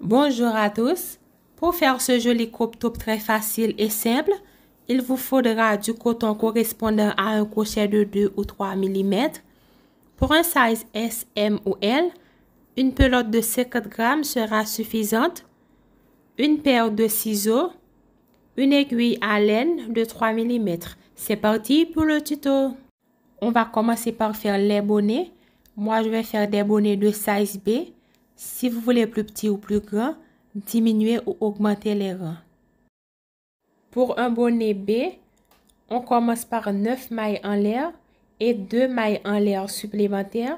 Bonjour à tous. Pour faire ce joli crop top très facile et simple, il vous faudra du coton correspondant à un crochet de 2 ou 3 mm. Pour un size S, M ou L, une pelote de 50 g sera suffisante, une paire de ciseaux, une aiguille à laine de 3 mm. C'est parti pour le tuto. On va commencer par faire les bonnets. Moi, je vais faire des bonnets de size B. Si vous voulez plus petit ou plus grand, diminuez ou augmentez les rangs. Pour un bonnet B, on commence par 9 mailles en l'air et 2 mailles en l'air supplémentaires,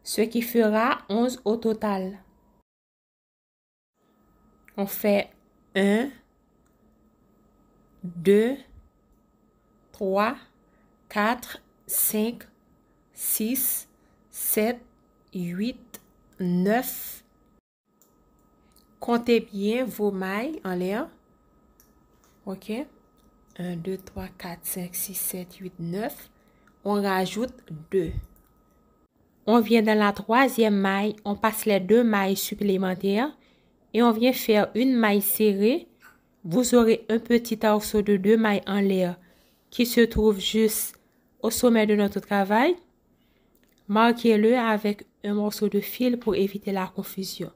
ce qui fera 11 au total. On fait 1, 2, 3, 4, 5, 6, 7, 8, 9. Comptez bien vos mailles en l'air. OK? 1, 2, 3, 4, 5, 6, 7, 8, 9. On rajoute 2. On vient dans la troisième maille, on passe les 2 mailles supplémentaires et on vient faire une maille serrée. Vous aurez un petit arceau de 2 mailles en l'air qui se trouve juste au sommet de notre travail. Marquez-le avec un morceau de fil pour éviter la confusion.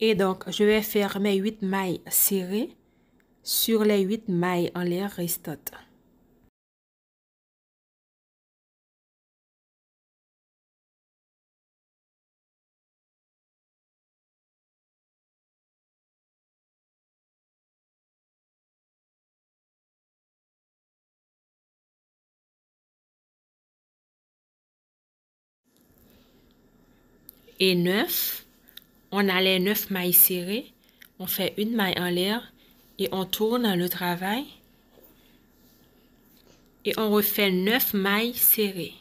Et donc, je vais faire mes 8 mailles serrées sur les 8 mailles en l'air restantes. Et 9, on a les 9 mailles serrées, on fait une maille en l'air et on tourne le travail et on refait 9 mailles serrées.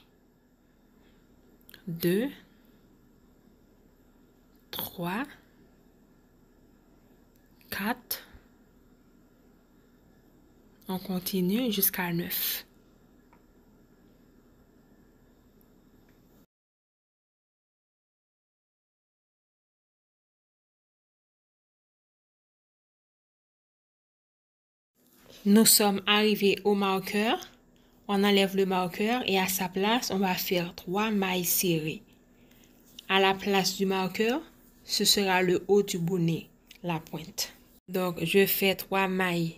2, 3, 4, on continue jusqu'à 9. Nous sommes arrivés au marqueur. On enlève le marqueur et à sa place, on va faire 3 mailles serrées. À la place du marqueur, ce sera le haut du bonnet, la pointe. Donc, je fais 3 mailles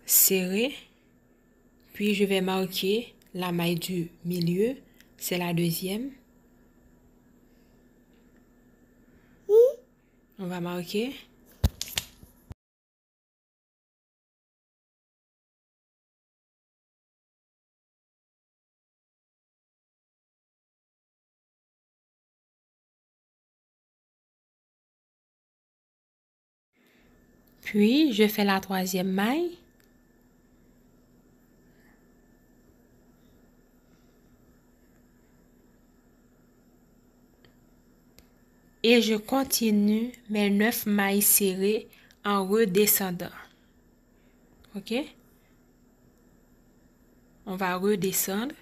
serrées, puis je vais marquer la maille du milieu, c'est la deuxième. On va marquer. Puis, je fais la troisième maille. Et je continue mes 9 mailles serrées en redescendant. OK? On va redescendre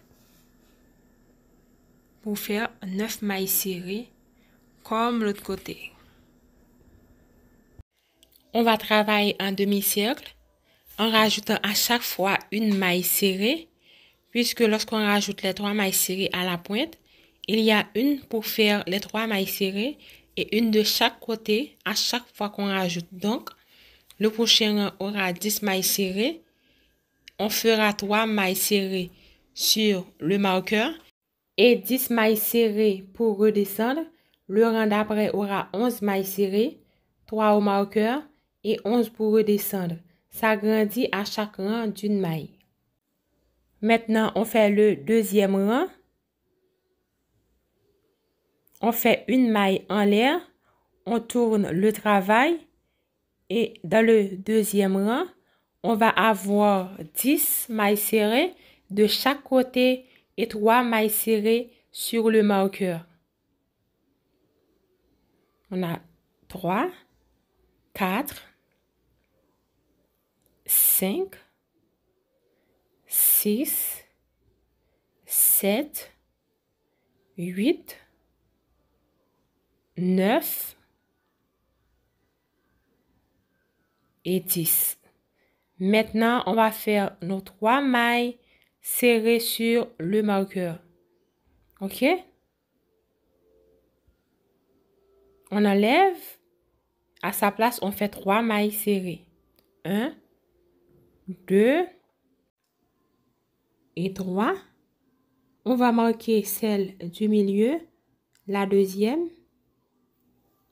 pour faire 9 mailles serrées comme l'autre côté. On va travailler en demi-cercle en rajoutant à chaque fois une maille serrée, puisque lorsqu'on rajoute les 3 mailles serrées à la pointe, il y a une pour faire les 3 mailles serrées et une de chaque côté à chaque fois qu'on rajoute. Donc, le prochain rang aura 10 mailles serrées. On fera 3 mailles serrées sur le marqueur et 10 mailles serrées pour redescendre. Le rang d'après aura 11 mailles serrées, 3 au marqueur et 11 pour redescendre. Ça grandit à chaque rang d'une maille. Maintenant, on fait le deuxième rang. On fait une maille en l'air. On tourne le travail. Et dans le deuxième rang, on va avoir 10 mailles serrées de chaque côté et 3 mailles serrées sur le marqueur. On a 3, 4, 5, 6, 7, 8, 9, et 10. Maintenant, on va faire nos 3 mailles serrées sur le marqueur. OK? On enlève. À sa place, on fait 3 mailles serrées. 1, 2 et 3. On va marquer celle du milieu, la deuxième,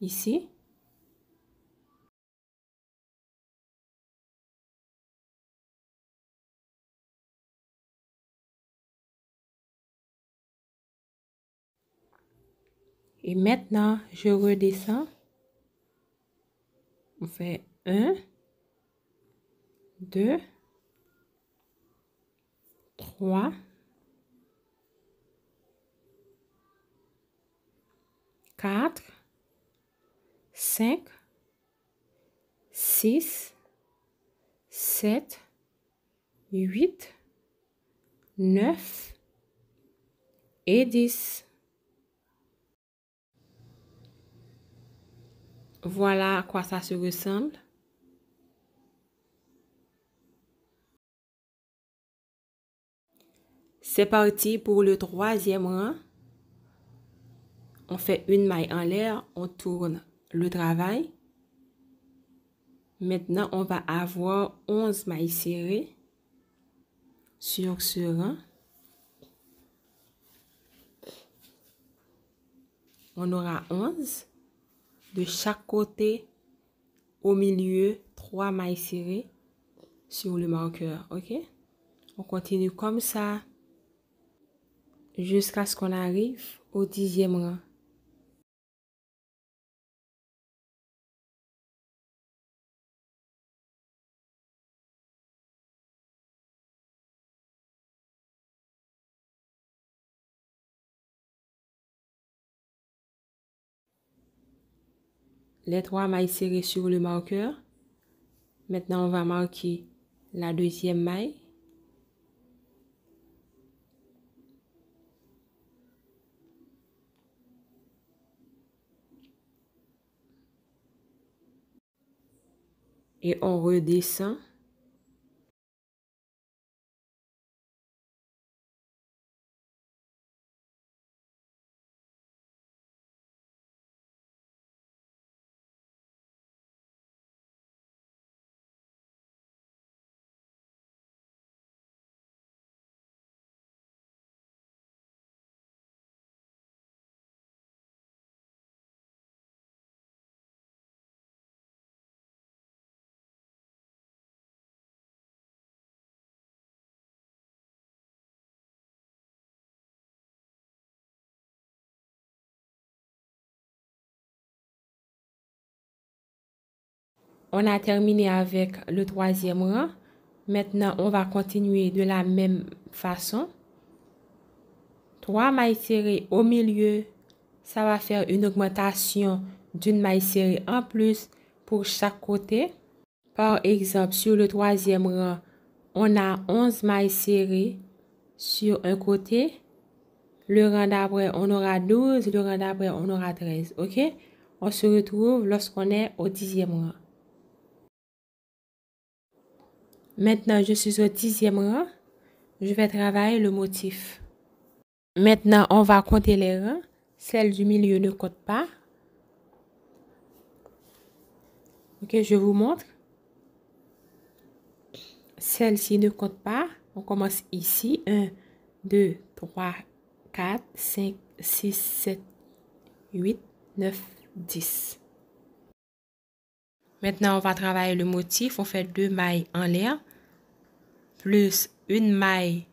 ici. Et maintenant, je redescends. On fait 1, 2, 3, 4, 5, 6, 7, 8, 9 et 10. Voilà à quoi ça se ressemble. C'est parti pour le 3e rang. On fait une maille en l'air, on tourne le travail. Maintenant, on va avoir 11 mailles serrées sur ce rang. On aura 11 de chaque côté. Au milieu, 3 mailles serrées sur le marqueur. OK? On continue comme ça jusqu'à ce qu'on arrive au 10e rang. Les 3 mailles serrées sur le marqueur. Maintenant, on va marquer la deuxième maille. Et on redescend. On a terminé avec le 3e rang. Maintenant, on va continuer de la même façon. 3 mailles serrées au milieu. Ça va faire une augmentation d'une maille serrée en plus pour chaque côté. Par exemple, sur le 3e rang, on a 11 mailles serrées sur un côté. Le rang d'après, on aura 12. Le rang d'après, on aura 13. OK? On se retrouve lorsqu'on est au 10e rang. Maintenant, je suis au 10e rang. Je vais travailler le motif. Maintenant, on va compter les rangs. Celle du milieu ne compte pas. OK, je vous montre. Celle-ci ne compte pas. On commence ici. 1, 2, 3, 4, 5, 6, 7, 8, 9, 10. Maintenant, on va travailler le motif. On fait 2 mailles en l'air, plus une maille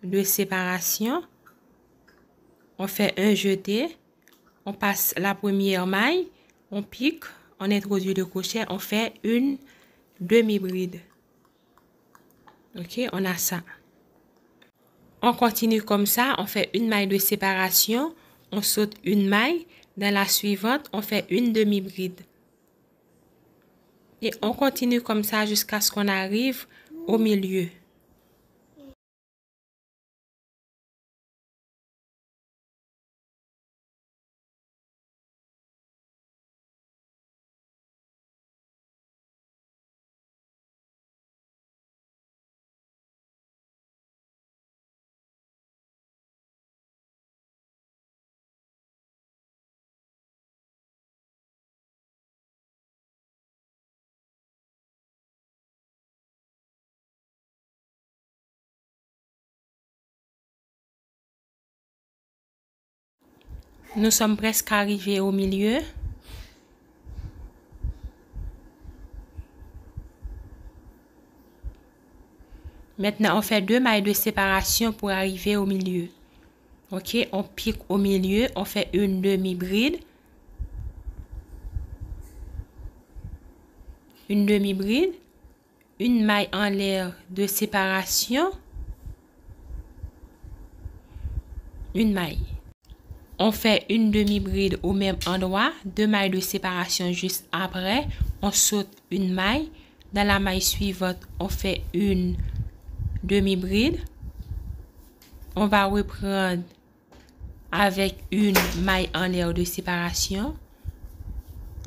de séparation. On fait un jeté. On passe la première maille. On pique. On introduit le crochet. On fait une demi-bride. OK, on a ça. On continue comme ça. On fait une maille de séparation. On saute une maille. Dans la suivante, on fait une demi-bride. Et on continue comme ça jusqu'à ce qu'on arrive au milieu. Nous sommes presque arrivés au milieu. Maintenant, on fait 2 mailles de séparation pour arriver au milieu. Ok, on pique au milieu, on fait une demi-bride. Une demi-bride. Une maille en l'air de séparation. Une maille. On fait une demi-bride au même endroit. 2 mailles de séparation juste après. On saute une maille. Dans la maille suivante, on fait une demi-bride. On va reprendre avec une maille en l'air de séparation.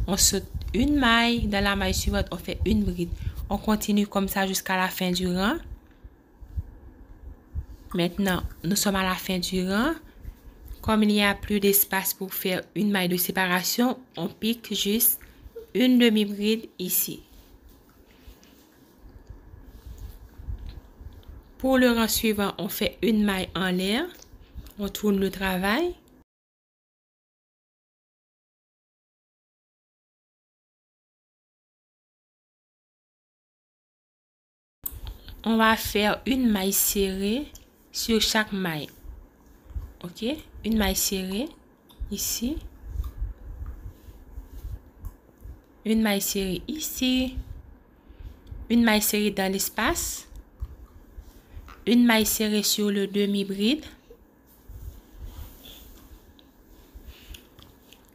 On saute une maille. Dans la maille suivante, on fait une bride. On continue comme ça jusqu'à la fin du rang. Maintenant, nous sommes à la fin du rang. Comme il n'y a plus d'espace pour faire une maille de séparation, on pique juste une demi-bride ici. Pour le rang suivant, on fait une maille en l'air. On tourne le travail. On va faire une maille serrée sur chaque maille. Ok? Une maille serrée ici. Une maille serrée ici. Une maille serrée dans l'espace. Une maille serrée sur le demi-bride.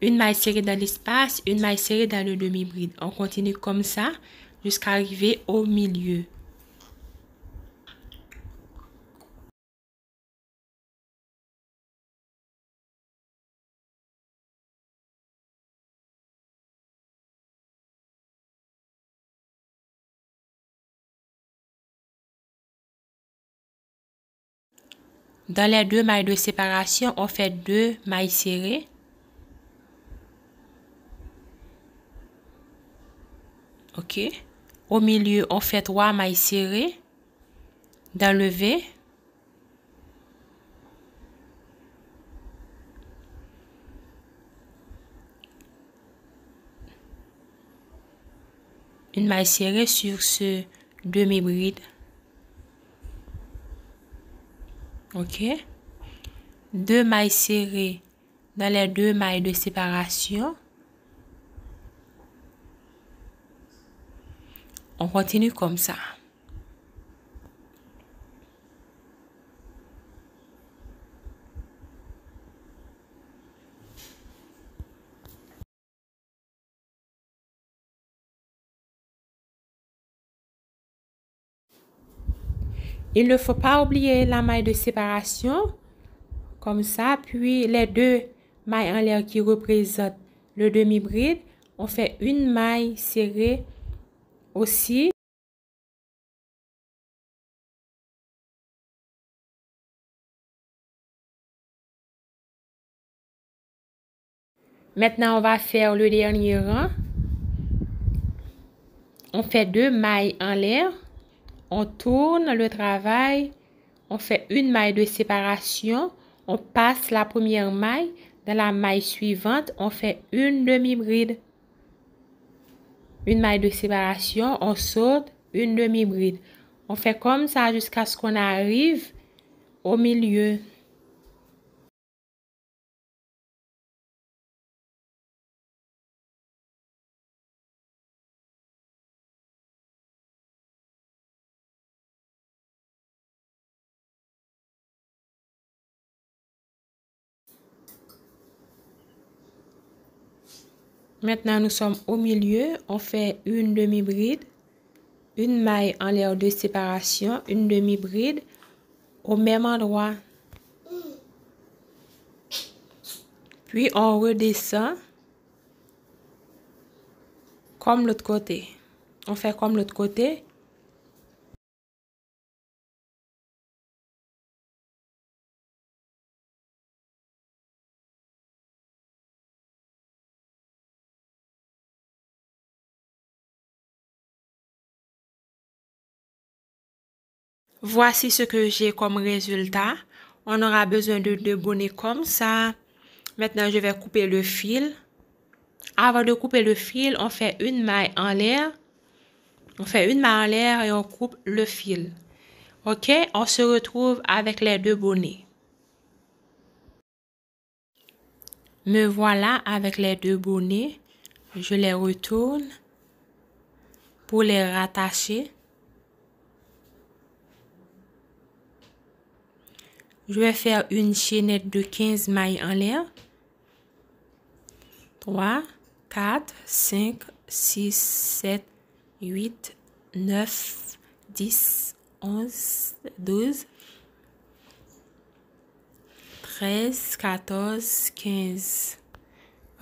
Une maille serrée dans l'espace, une maille serrée dans le demi-bride. On continue comme ça jusqu'à arriver au milieu. Dans les 2 mailles de séparation, on fait 2 mailles serrées. Ok. Au milieu, on fait 3 mailles serrées. Dans le V. Une maille serrée sur ce demi-bride. Ok. 2 mailles serrées dans les 2 mailles de séparation. On continue comme ça. Il ne faut pas oublier la maille de séparation. Comme ça, puis les 2 mailles en l'air qui représentent le demi-bride, on fait une maille serrée aussi. Maintenant, on va faire le dernier rang. On fait 2 mailles en l'air. On tourne le travail. On fait une maille de séparation. On passe la première maille. Dans la maille suivante, on fait une demi-bride. Une maille de séparation, on saute une demi-bride. On fait comme ça jusqu'à ce qu'on arrive au milieu. Maintenant, nous sommes au milieu. On fait une demi-bride, une maille en l'air de séparation, une demi-bride au même endroit. Puis, on redescend comme l'autre côté. On fait comme l'autre côté. Voici ce que j'ai comme résultat. On aura besoin de 2 bonnets comme ça. Maintenant, je vais couper le fil. Avant de couper le fil, on fait une maille en l'air. On fait une maille en l'air et on coupe le fil. OK? On se retrouve avec les deux bonnets. Me voilà avec les deux bonnets. Je les retourne pour les rattacher. Je vais faire une chaînette de 15 mailles en l'air. 3, 4, 5, 6, 7, 8, 9, 10, 11, 12, 13, 14, 15.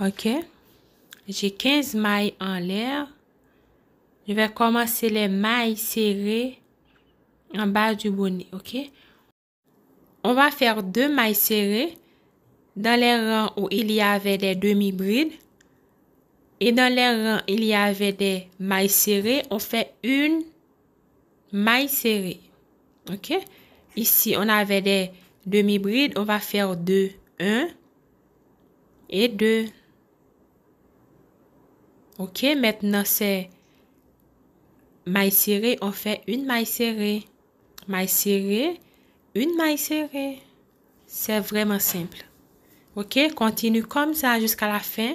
OK? J'ai 15 mailles en l'air. Je vais commencer les mailles serrées en bas du bonnet. OK? On va faire 2 mailles serrées dans les rangs où il y avait des demi-brides. Et dans les rangs, il y avait des mailles serrées. On fait une maille serrée. OK? Ici, on avait des demi-brides. On va faire 2. 1 et 2. OK? Maintenant, c'est maille serrée. On fait une maille serrée. Maille serrée. Une maille serrée. C'est vraiment simple. OK? Continue comme ça jusqu'à la fin.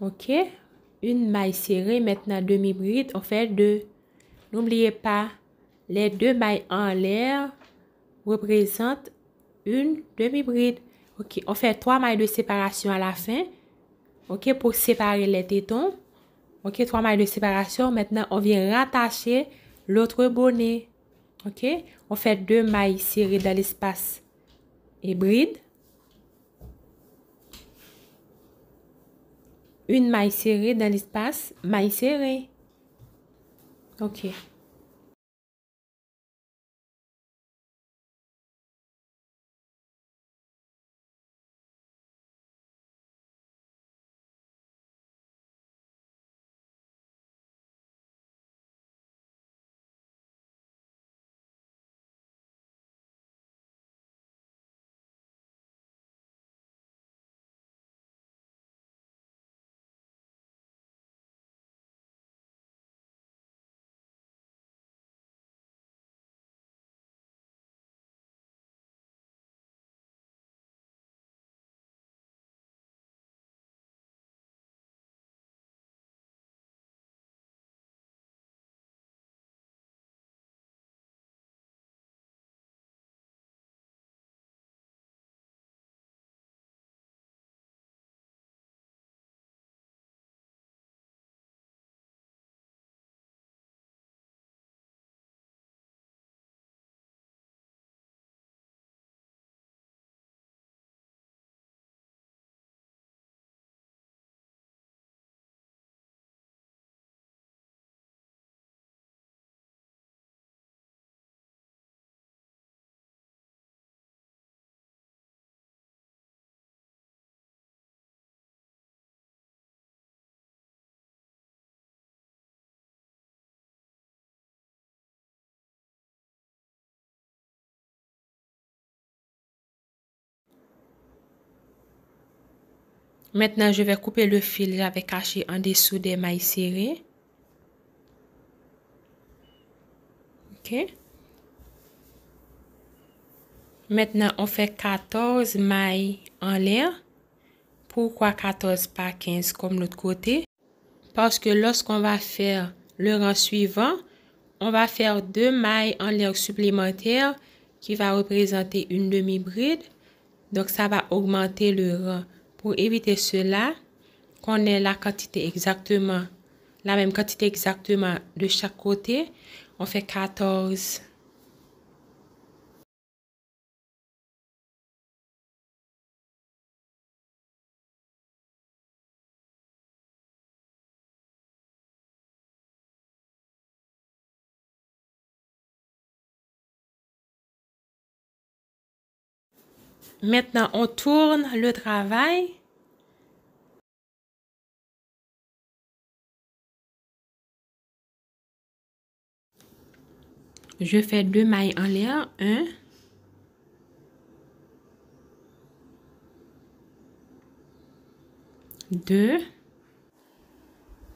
OK? Une maille serrée, maintenant demi-bride, on fait 2. N'oubliez pas, les 2 mailles en l'air représentent une demi-bride. OK, on fait 3 mailles de séparation à la fin. OK, pour séparer les tétons. OK, 3 mailles de séparation. Maintenant, on vient rattacher l'autre bonnet. OK, on fait 2 mailles serrées dans l'espace et bride. Une maille serrée dans l'espace, maille serrée. OK. Maintenant, je vais couper le fil que j'avais caché en dessous des mailles serrées. OK. Maintenant, on fait 14 mailles en l'air. Pourquoi 14 pas 15 comme l'autre côté? Parce que lorsqu'on va faire le rang suivant, on va faire 2 mailles en l'air supplémentaires qui va représenter une demi-bride. Donc, ça va augmenter le rang. Pour éviter cela, qu'on ait la quantité exactement, la même quantité exactement de chaque côté, on fait 14. Maintenant, on tourne le travail. Je fais 2 mailles en l'air. 1. 2.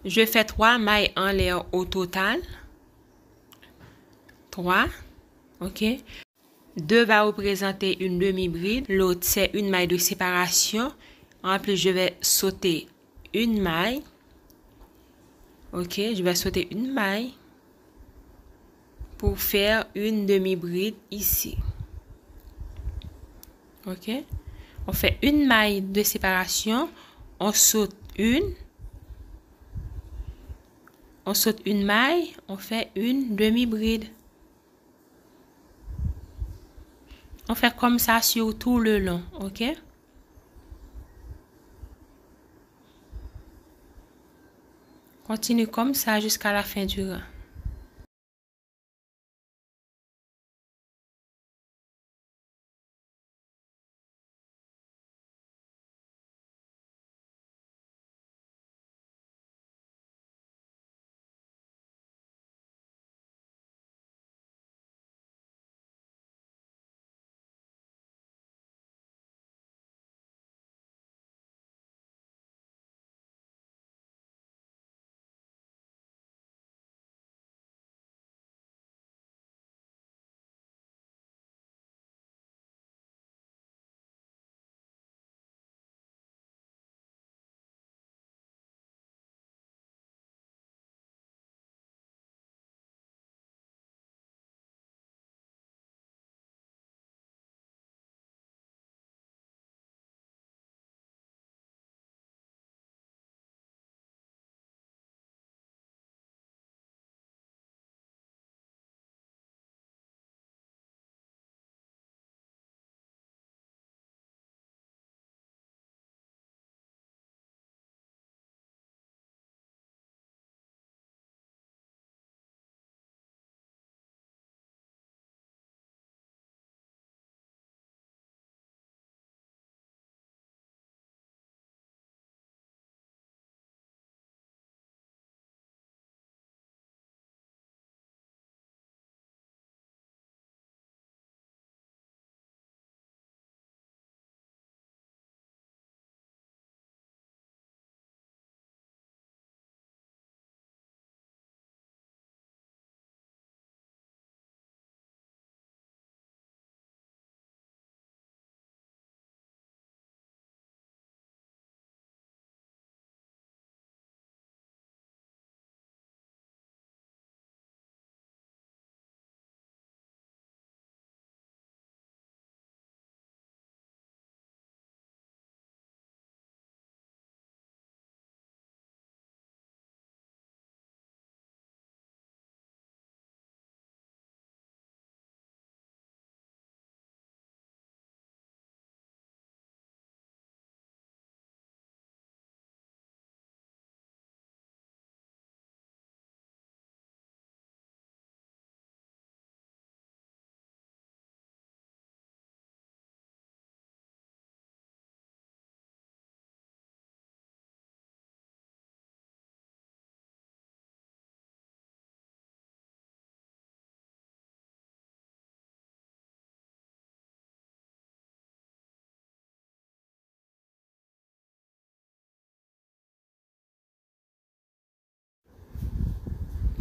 Je fais 3 mailles en l'air au total. 3. OK. 2 va représenter une demi-bride. L'autre, c'est une maille de séparation. En plus, je vais sauter une maille. OK. Je vais sauter une maille pour faire une demi-bride ici. OK. On fait une maille de séparation. On saute une. On saute une maille. On fait une demi-bride. On fait comme ça sur tout le long. OK. Continue comme ça jusqu'à la fin du rang.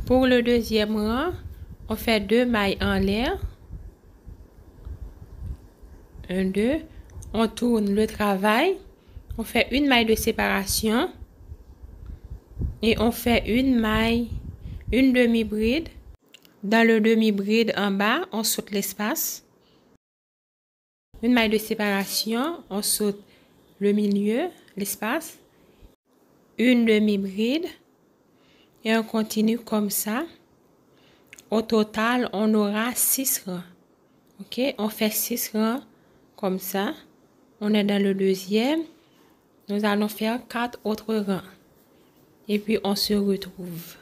Pour le deuxième rang, on fait 2 mailles en l'air. 1, 2. On tourne le travail. On fait une maille de séparation. Et on fait une maille, une demi-bride. Dans le demi-bride en bas, on saute l'espace. Une maille de séparation, on saute le milieu, l'espace. Une demi-bride. Et on continue comme ça. Au total, on aura 6 rangs. Ok, on fait 6 rangs comme ça. On est dans le deuxième. Nous allons faire 4 autres rangs. Et puis, on se retrouve.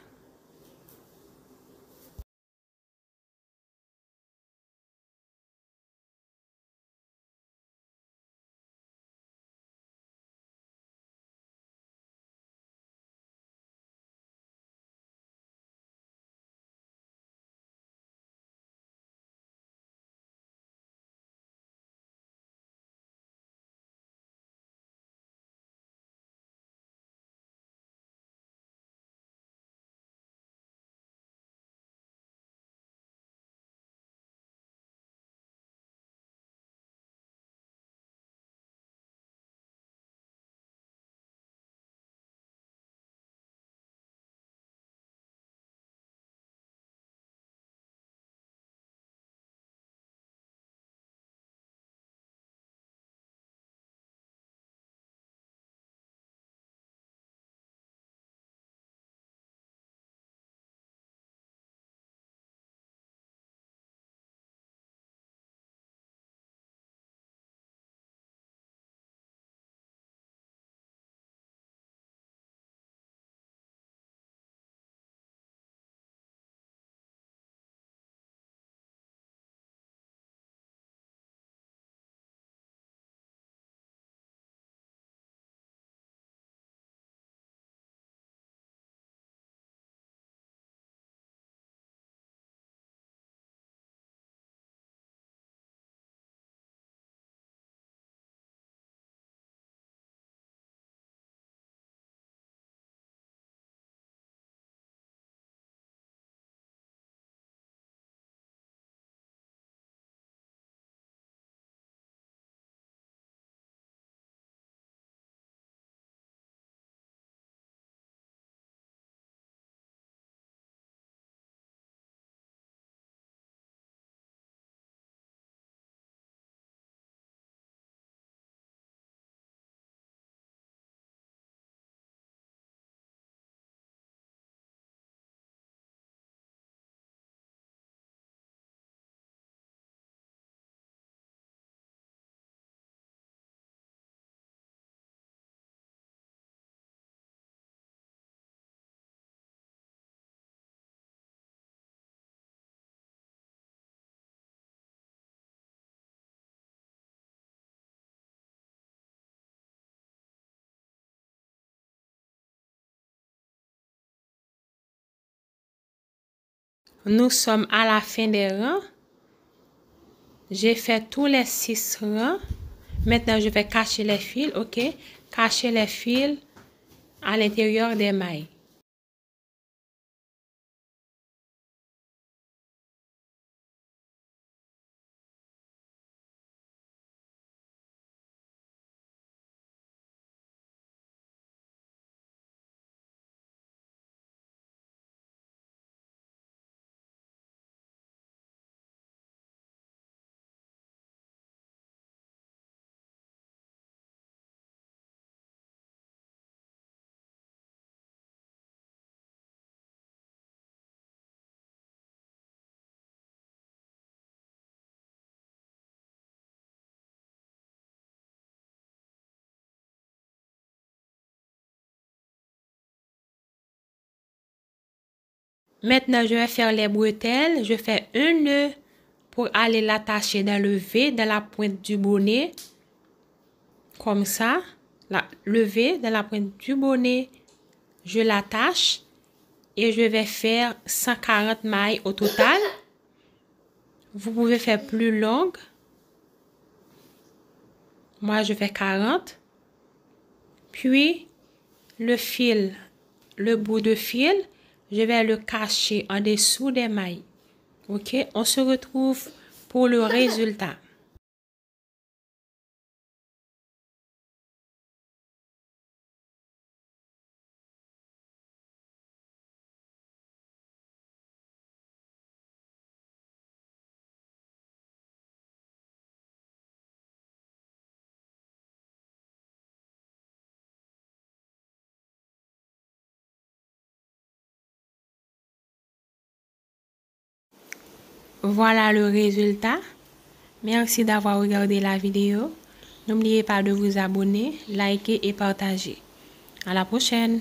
Nous sommes à la fin des rangs. J'ai fait tous les 6 rangs. Maintenant, je vais cacher les fils, ok? Cacher les fils à l'intérieur des mailles. Maintenant, je vais faire les bretelles. Je fais un nœud pour aller l'attacher dans le V, dans la pointe du bonnet. Comme ça. Le V, dans la pointe du bonnet. Je l'attache. Et je vais faire 140 mailles au total. Vous pouvez faire plus longue. Moi, je fais 40. Puis, le fil, le bout de fil, je vais le cacher en dessous des mailles. Ok, on se retrouve pour le résultat. Voilà le résultat. Merci d'avoir regardé la vidéo. N'oubliez pas de vous abonner, liker et partager. À la prochaine.